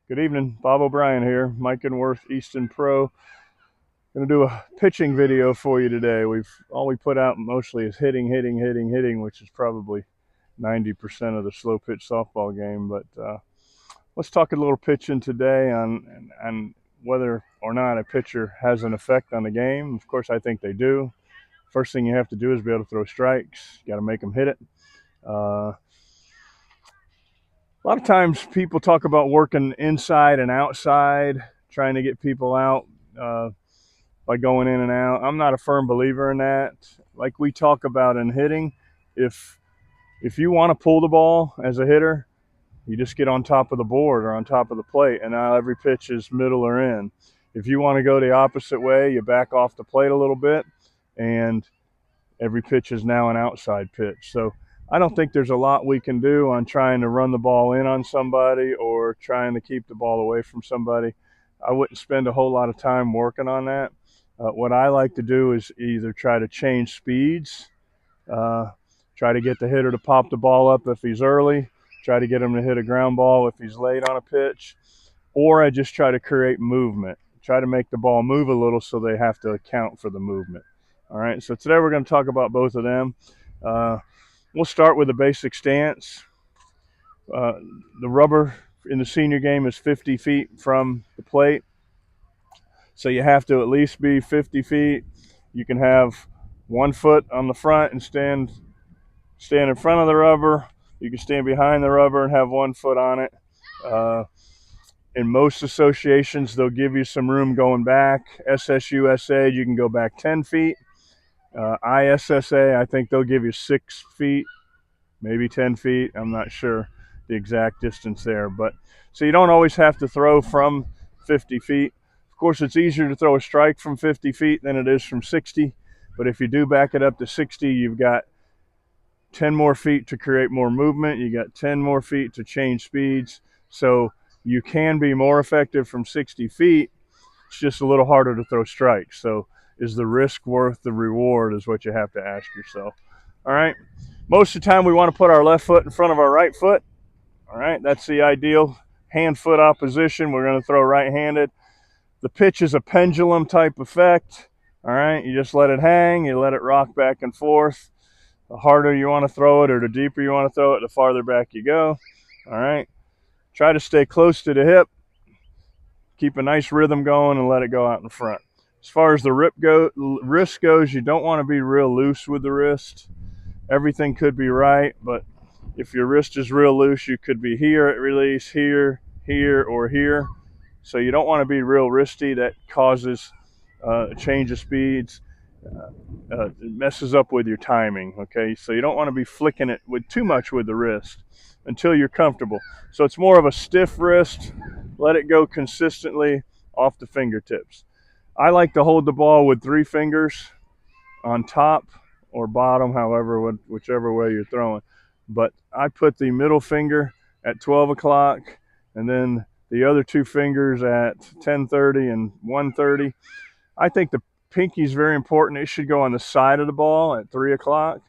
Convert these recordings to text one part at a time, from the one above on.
Good evening, Bob O'Brien here, Mike and Worth Easton Pro. Going to do a pitching video for you today. All we put out mostly is hitting, which is probably 90% of the slow pitch softball game. But let's talk a little pitching today on whether or not a pitcher has an effect on the game. Of course, I think they do. First thing you have to do is be able to throw strikes. You got to make them hit it. A lot of times people talk about working inside and outside, trying to get people out by going in and out. I'm not a firm believer in that. Like we talk about in hitting, if you want to pull the ball as a hitter, you just get on top of the board or on top of the plate, and now every pitch is middle or in. If you want to go the opposite way, you back off the plate a little bit, and every pitch is now an outside pitch. So I don't think there's a lot we can do on trying to run the ball in on somebody or trying to keep the ball away from somebody. I wouldn't spend a whole lot of time working on that. What I like to do is either try to change speeds, try to get the hitter to pop the ball up if he's early, try to get him to hit a ground ball if he's late on a pitch, or I just try to create movement, try to make the ball move a little so they have to account for the movement. All right, so today we're going to talk about both of them. We'll start with the basic stance. The rubber in the senior game is 50 feet from the plate. So you have to at least be 50 feet. You can have 1 foot on the front and stand in front of the rubber. You can stand behind the rubber and have 1 foot on it. In most associations, they'll give you some room going back. SSUSA, you can go back 10 feet. ISSA, I think they'll give you 6 feet, maybe 10 feet. I'm not sure the exact distance there. But so you don't always have to throw from 50 feet. Of course, it's easier to throw a strike from 50 feet than it is from 60. But if you do back it up to 60, you've got 10 more feet to create more movement. You got 10 more feet to change speeds. So you can be more effective from 60 feet. It's just a little harder to throw strikes. So is the risk worth the reward is what you have to ask yourself. All right. Most of the time we want to put our left foot in front of our right foot. All right. That's the ideal hand-foot opposition. We're going to throw right-handed. The pitch is a pendulum type effect. All right. You just let it hang. You let it rock back and forth. The harder you want to throw it or the deeper you want to throw it, the farther back you go. All right. Try to stay close to the hip. Keep a nice rhythm going and let it go out in front. As far as the wrist goes, you don't want to be real loose with the wrist. Everything could be right, but if your wrist is real loose, you could be here at release, here, or here. So you don't want to be real wristy. That causes a change of speeds. It messes up with your timing, okay? So you don't want to be flicking it with too much with the wrist until you're comfortable. So it's more of a stiff wrist. Let it go consistently off the fingertips. I like to hold the ball with 3 fingers on top or bottom, whichever way you're throwing. But I put the middle finger at 12 o'clock and then the other 2 fingers at 10:30 and 1:30. I think the pinky is very important. It should go on the side of the ball at 3 o'clock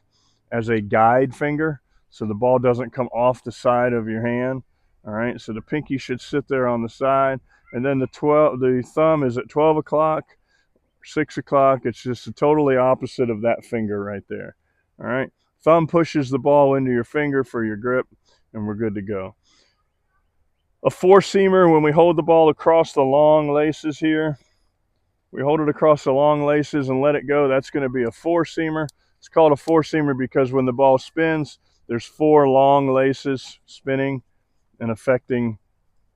as a guide finger so the ball doesn't come off the side of your hand. All right, so the pinky should sit there on the side. And then the thumb is at 12 o'clock, 6 o'clock. It's just the totally opposite of that finger right there. All right. Thumb pushes the ball into your finger for your grip, and we're good to go. A 4-seamer, when we hold the ball across the long laces here, we hold it across the long laces and let it go. That's going to be a 4-seamer. It's called a 4-seamer because when the ball spins, there's 4 long laces spinning and affecting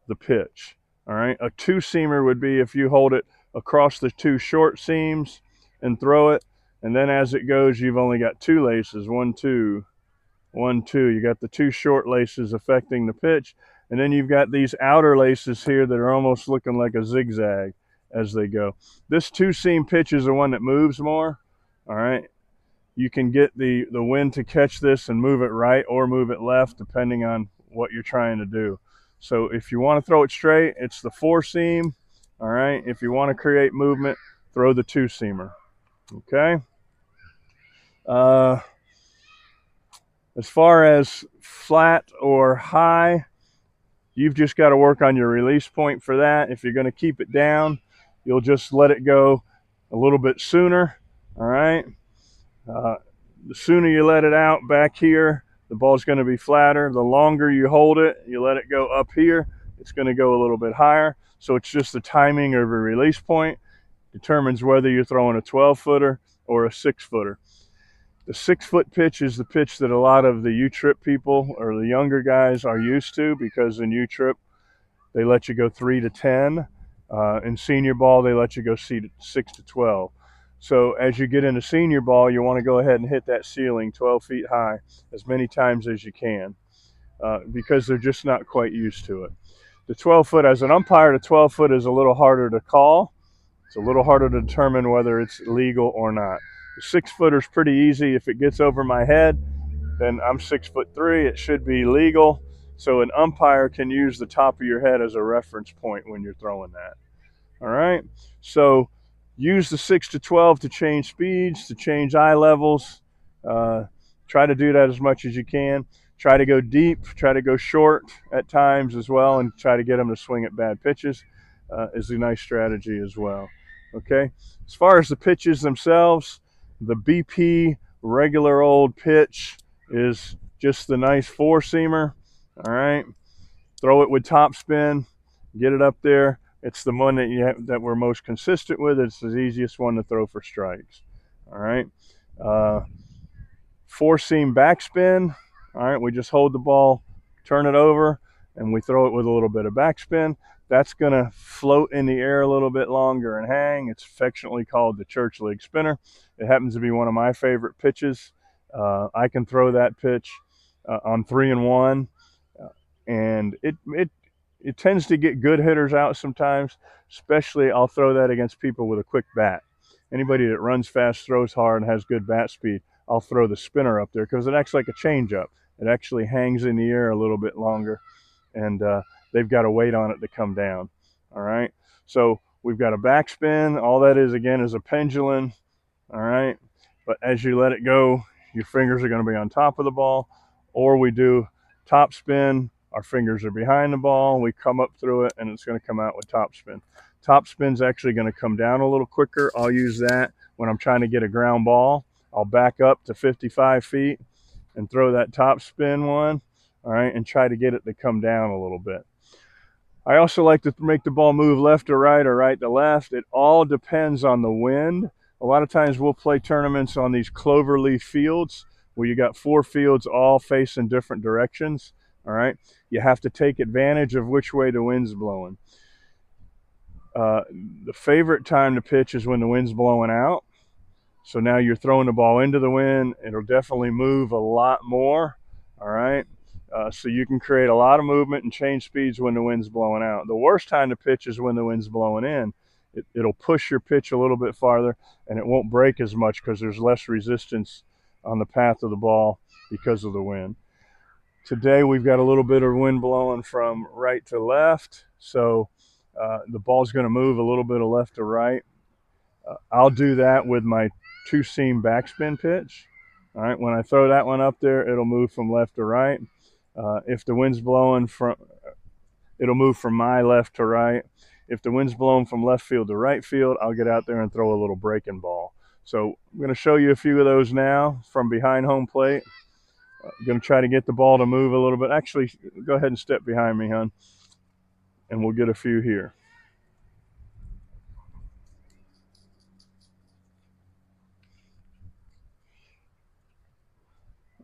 the pitch. All right. A 2-seamer would be if you hold it across the 2 short seams and throw it. And then as it goes, you've only got 2 laces. 1, 2, 1, 2. You got the 2 short laces affecting the pitch. And then you've got these outer laces here that are almost looking like a zigzag as they go. This 2-seam pitch is the one that moves more. All right. You can get the wind to catch this and move it right or move it left, depending on what you're trying to do. So if you want to throw it straight, it's the 4-seam. All right. If you want to create movement, throw the 2-seamer. Okay. As far as flat or high, You've just got to work on your release point for that. If you're going to keep it down, you'll just let it go a little bit sooner. All right. Uh, the sooner you let it out back here, the ball's going to be flatter. The longer you hold it, you let it go up here, it's going to go a little bit higher. So it's just the timing of your release point determines whether you're throwing a 12-footer or a 6-footer. The 6-foot pitch is the pitch that a lot of the U-trip people or the younger guys are used to, because in U-trip they let you go 3 to 10. In senior ball, they let you go 6 to 12. So as you get into senior ball, you want to go ahead and hit that ceiling 12 feet high as many times as you can, because they're just not quite used to it. The 12-foot, as an umpire, the 12-foot is a little harder to call. It's a little harder to determine whether it's legal or not. The 6-footer is pretty easy. If it gets over my head, then I'm 6'3". It should be legal. So an umpire can use the top of your head as a reference point when you're throwing that. All right. So use the 6 to 12 to change speeds, to change eye levels. Try to do that as much as you can. Try to go deep, try to go short at times as well, and try to get them to swing at bad pitches is a nice strategy as well. Okay. As far as the pitches themselves, the BP regular old pitch is just the nice 4-seamer. All right. Throw it with topspin, get it up there. It's the one that we're most consistent with. It's the easiest one to throw for strikes. All right. 4-seam backspin. All right. We just hold the ball, turn it over, and we throw it with a little bit of backspin. That's going to float in the air a little bit longer and hang. It's affectionately called the church leg spinner. It happens to be one of my favorite pitches. I can throw that pitch on 3-1, and it tends to get good hitters out sometimes. Especially, I'll throw that against people with a quick bat. Anybody that runs fast, throws hard, and has good bat speed, I'll throw the spinner up there because it acts like a changeup. It actually hangs in the air a little bit longer, and they've got to wait on it to come down. All right. So we've got a backspin. All that is, again, is a pendulum. All right. But as you let it go, your fingers are going to be on top of the ball. Or we do top spin. Our fingers are behind the ball. We come up through it, and it's going to come out with top spin. Top spin's actually going to come down a little quicker. I'll use that when I'm trying to get a ground ball. I'll back up to 55 feet and throw that top spin one. All right. And try to get it to come down a little bit. I also like to make the ball move left to right or right to left. It all depends on the wind. A lot of times we'll play tournaments on these cloverleaf fields where you got 4 fields all facing different directions. All right. You have to take advantage of which way the wind's blowing. The favorite time to pitch is when the wind's blowing out. So now you're throwing the ball into the wind. It'll definitely move a lot more. All right. So you can create a lot of movement and change speeds when the wind's blowing out. The worst time to pitch is when the wind's blowing in. It'll push your pitch a little bit farther, and it won't break as much because there's less resistance on the path of the ball because of the wind. Today we've got a little bit of wind blowing from right to left, so the ball's going to move a little bit of left to right. I'll do that with my 2-seam backspin pitch. All right, when I throw that one up there, it'll move from left to right. If the wind's blowing it'll move from my left to right. If the wind's blowing from left field to right field, I'll get out there and throw a little breaking ball. So I'm going to show you a few of those now from behind home plate. I'm going to try to get the ball to move a little bit. Actually, go ahead and step behind me, hon, and we'll get a few here.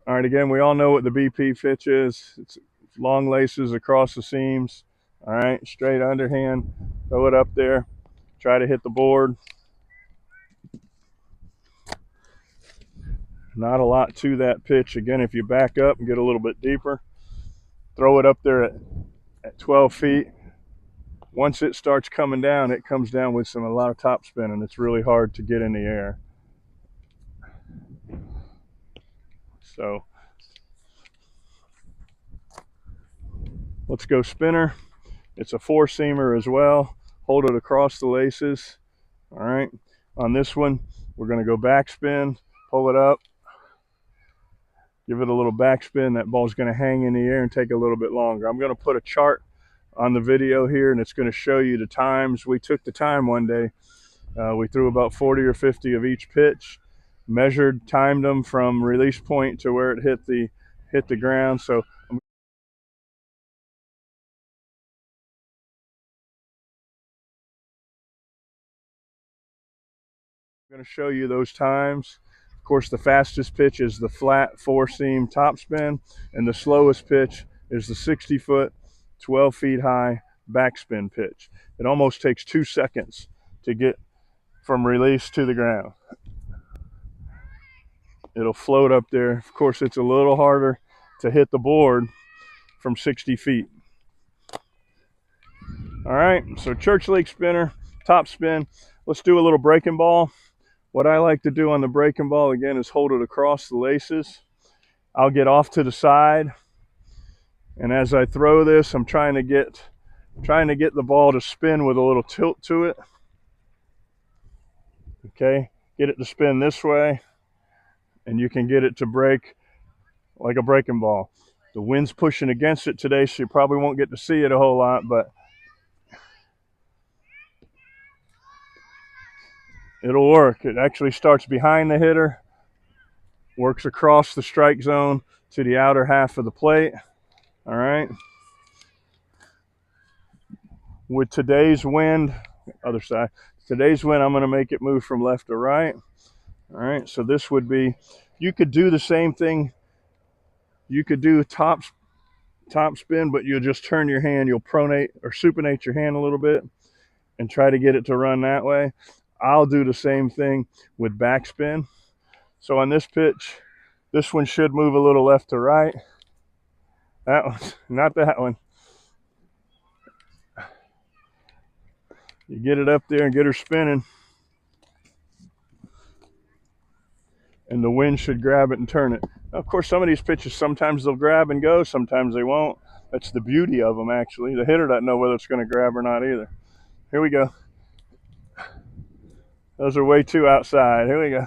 All right, again, we all know what the BP pitch is. It's long laces across the seams. All right, straight underhand, throw it up there, try to hit the board. Not a lot to that pitch. Again, if you back up and get a little bit deeper, throw it up there at 12 feet. Once it starts coming down, it comes down with a lot of top spin, and it's really hard to get in the air. So let's go spinner. It's a 4-seamer as well. Hold it across the laces. All right. On this one, we're going to go backspin, pull it up, give it a little backspin. That ball's going to hang in the air and take a little bit longer. I'm going to put a chart on the video here, and it's going to show you the times. We took the time one day. We threw about 40 or 50 of each pitch, measured, timed them from release point to where it hit the ground. So I'm going to show you those times. Of course, the fastest pitch is the flat four-seam topspin, and the slowest pitch is the 60-foot, 12 feet high backspin pitch. It almost takes 2 seconds to get from release to the ground. It'll float up there. Of course, it's a little harder to hit the board from 60 feet. All right, so Church Lake spinner, top spin. Let's do a little breaking ball. What I like to do on the breaking ball, again, is hold it across the laces. I'll get off to the side, and as I throw this, I'm trying to get the ball to spin with a little tilt to it. Okay, get it to spin this way, and you can get it to break like a breaking ball. The wind's pushing against it today, so you probably won't get to see it a whole lot, but it'll work. It actually starts behind the hitter, works across the strike zone to the outer half of the plate. All right. With today's wind, other side, today's wind, I'm going to make it move from left to right. All right. So this would be, you could do the same thing. You could do top spin, but you'll just turn your hand, you'll pronate or supinate your hand a little bit and try to get it to run that way. I'll do the same thing with backspin. So on this pitch, this one should move a little left to right. That one, not that one. You get it up there and get her spinning, and the wind should grab it and turn it. Now, of course, some of these pitches, sometimes they'll grab and go, sometimes they won't. That's the beauty of them, actually. The hitter doesn't know whether it's going to grab or not either. Here we go. Those are way too outside. Here we go.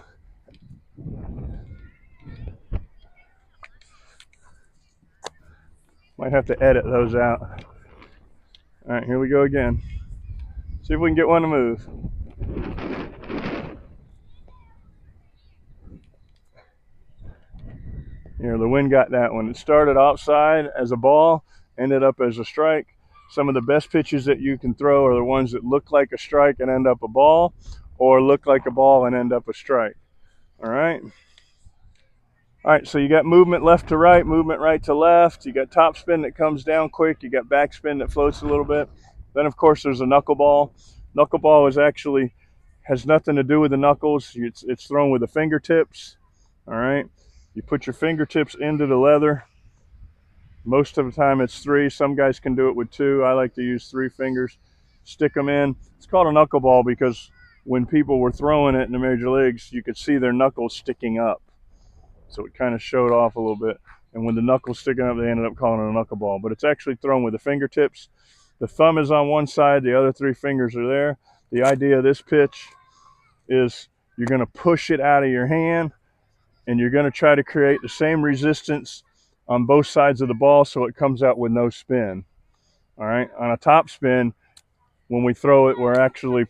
Might have to edit those out. All right, here we go again. See if we can get one to move. Here, the wind got that one. It started outside as a ball, ended up as a strike. Some of the best pitches that you can throw are the ones that look like a strike and end up a ball, or look like a ball and end up a strike. All right. All right, so you got movement left to right, movement right to left. You got top spin that comes down quick. You got back spin that floats a little bit. Then, of course, there's a knuckleball. Knuckleball has nothing to do with the knuckles. It's thrown with the fingertips. All right. You put your fingertips into the leather. Most of the time it's 3. Some guys can do it with 2. I like to use 3 fingers. Stick them in. It's called a knuckleball because when people were throwing it in the major leagues, you could see their knuckles sticking up. So it kind of showed off a little bit. And when the knuckles sticking up, they ended up calling it a knuckleball. But it's actually thrown with the fingertips. The thumb is on one side. The other 3 fingers are there. The idea of this pitch is you're going to push it out of your hand, and you're going to try to create the same resistance on both sides of the ball so it comes out with no spin. All right. On a top spin, when we throw it, we're actually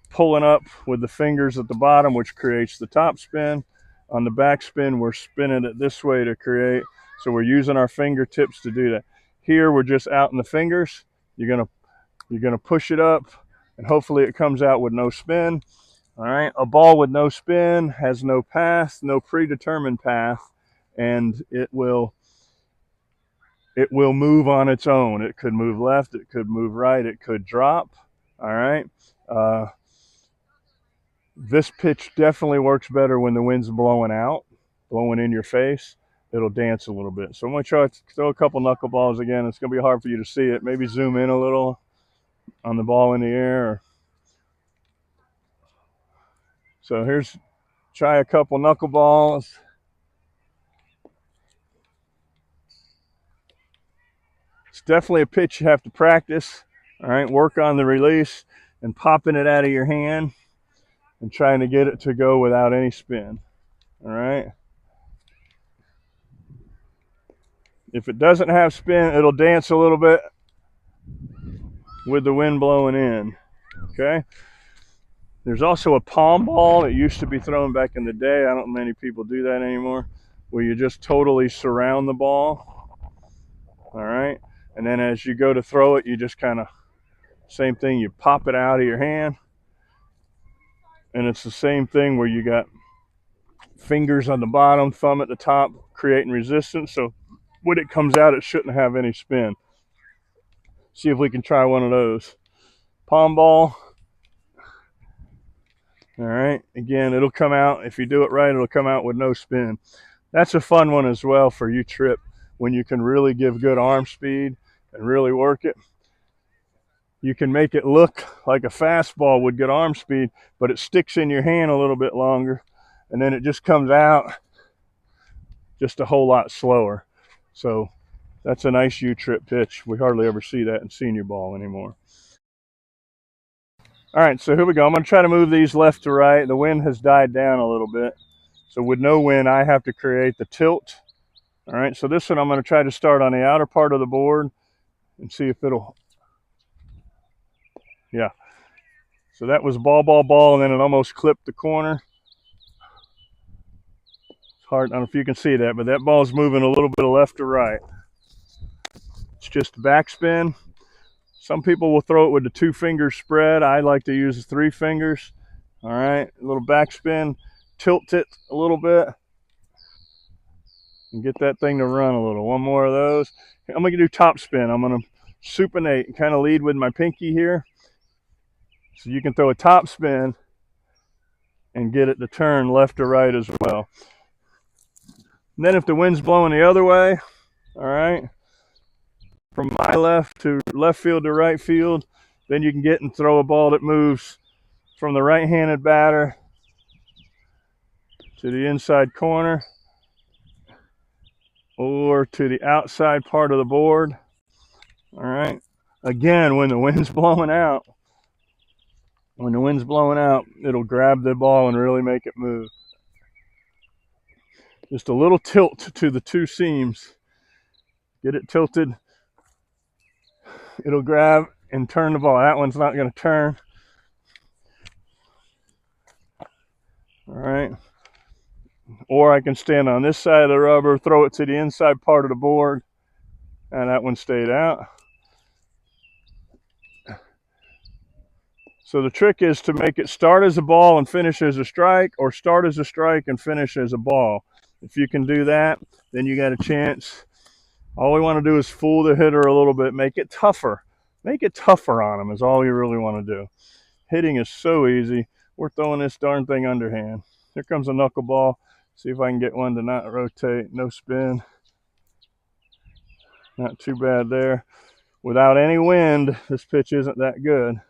pulling up with the fingers at the bottom, which creates the top spin. On the back spin, we're spinning it this way to create. So we're using our fingertips to do that. Here, we're just out in the fingers. You're gonna push it up, and hopefully it comes out with no spin. All right, a ball with no spin has no path, no predetermined path, and it will move on its own. It could move left, it could move right, it could drop. All right. This pitch definitely works better when the wind's blowing out, blowing in your face. It'll dance a little bit. So I'm going to try to throw a couple knuckleballs again. It's going to be hard for you to see it. Maybe zoom in a little on the ball in the air. So here's, try a couple knuckleballs. It's definitely a pitch you have to practice. All right, work on the release and popping it out of your hand and trying to get it to go without any spin. All right. If it doesn't have spin, it'll dance a little bit. with the wind blowing in. Okay. There's also a palm ball that used to be thrown back in the day. I don't know many people do that anymore, where you just totally surround the ball. All right. And then as you go to throw it, you just kind of, same thing, you pop it out of your hand. And it's the same thing where you got fingers on the bottom, thumb at the top, creating resistance. So when it comes out, it shouldn't have any spin. See if we can try one of those. Palm ball. All right. Again, it'll come out. If you do it right, it'll come out with no spin. That's a fun one as well for you, Trip, when you can really give good arm speed and really work it. You can make it look like a fastball with good arm speed, but it sticks in your hand a little bit longer, and then it just comes out just a whole lot slower. So that's a nice U-trip pitch. We hardly ever see that in senior ball anymore. All right, so here we go. I'm going to try to move these left to right. The wind has died down a little bit. So with no wind, I have to create the tilt. All right, so this one I'm going to try to start on the outer part of the board and see if it'll, yeah. So that was ball, ball, ball, and then it almost clipped the corner. It's hard, I don't know if you can see that, but that ball's moving a little bit of left to right. It's just backspin. Some people will throw it with the 2 fingers spread. I like to use the 3 fingers. All right, a little backspin, tilt it a little bit, and get that thing to run a little. One more of those. I'm gonna do top spin. I'm gonna supinate and kind of lead with my pinky here. So you can throw a top spin and get it to turn left to right as well. And then if the wind's blowing the other way, all right, from my left to left field to right field, then you can get and throw a ball that moves from the right-handed batter to the inside corner or to the outside part of the board. All right. Again, when the wind's blowing out, it'll grab the ball and really make it move. Just a little tilt to the 2 seams. Get it tilted. It'll grab and turn the ball. That one's not going to turn. All right. Or I can stand on this side of the rubber, throw it to the inside part of the board, and that one stayed out. So the trick is to make it start as a ball and finish as a strike, or start as a strike and finish as a ball. If you can do that, then you got a chance. All we want to do is fool the hitter a little bit, make it tougher. Make it tougher on him is all you really want to do. Hitting is so easy. We're throwing this darn thing underhand. Here comes a knuckleball. See if I can get one to not rotate, no spin. Not too bad there. Without any wind, this pitch isn't that good.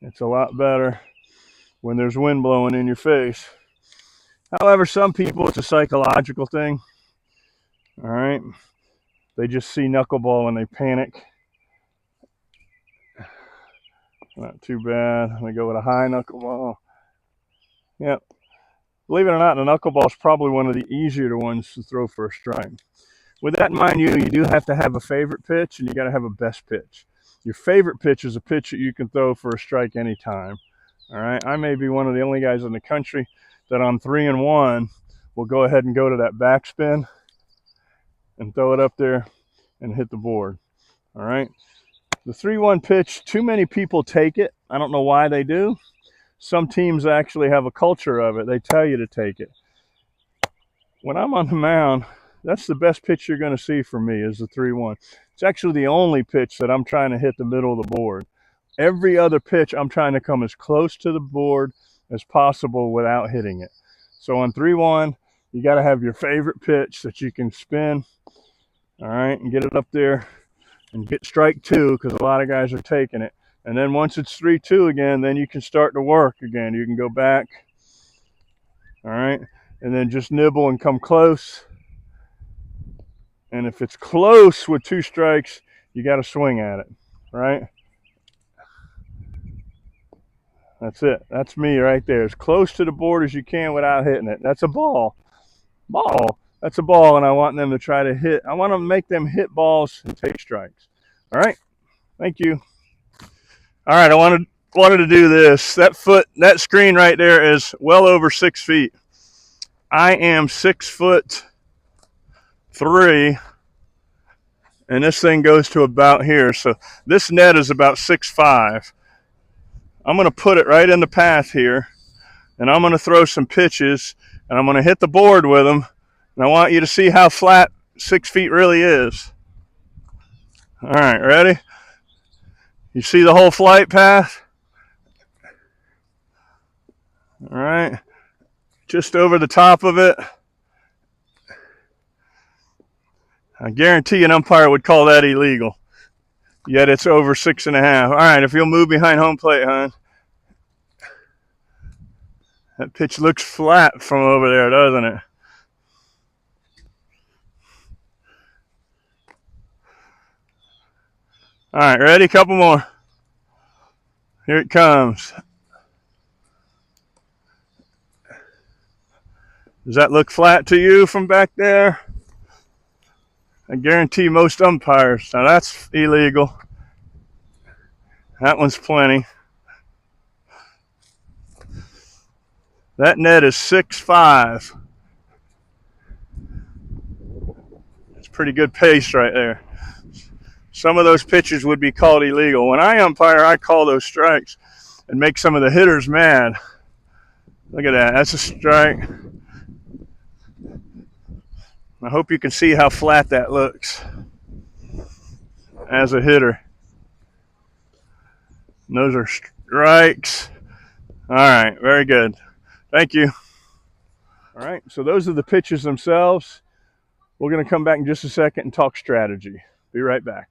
It's a lot better when there's wind blowing in your face. However, some people, it's a psychological thing. All right. They just see knuckleball and they panic. Not too bad. Let me go with a high knuckleball. Yep. Believe it or not, the knuckleball is probably one of the easier ones to throw for a strike. With that in mind, you do have to have a favorite pitch, and you got to have a best pitch. Your favorite pitch is a pitch that you can throw for a strike anytime. All right. I may be one of the only guys in the country that on 3-1 will go ahead and go to that backspin and throw it up there and hit the board. All right. The 3-1 pitch, too many people take it. I don't know why they do. Some teams actually have a culture of it. They tell you to take it. When I'm on the mound, that's the best pitch you're going to see from me is the 3-1. It's actually the only pitch that I'm trying to hit the middle of the board. Every other pitch, I'm trying to come as close to the board as possible without hitting it. So on 3-1, you got to have your favorite pitch that you can spin, all right, and get it up there and get strike 2 because a lot of guys are taking it. And then once it's 3-2 again, then you can start to work again. You can go back, all right, and then just nibble and come close. And if it's close with 2 strikes, you got to swing at it, right? That's it. That's me right there. As close to the board as you can without hitting it. That's a ball. That's a ball, and I want them to try to hit. I want to make them hit balls and take strikes. All right? Thank you. All right, I wanted to do this. That screen right there is well over 6 feet. I am 6'3", and this thing goes to about here. So this net is about 6'5". I'm going to put it right in the path here, and I'm going to throw some pitches, and I'm going to hit the board with them. And I want you to see how flat 6 feet really is. All right, ready? You see the whole flight path? All right, just over the top of it. I guarantee an umpire would call that illegal. Yet it's over 6.5. All right, if you'll move behind home plate, hon. That pitch looks flat from over there, doesn't it? All right, ready? Couple more. Here it comes. Does that look flat to you from back there? I guarantee most umpires. Now that's illegal. That one's plenty. That net is 6'5". It's pretty good pace right there. Some of those pitches would be called illegal. When I umpire, I call those strikes and make some of the hitters mad. Look at that. That's a strike. I hope you can see how flat that looks as a hitter. And those are strikes. All right, very good. Thank you. All right, so those are the pitches themselves. We're going to come back in just a second and talk strategy. Be right back.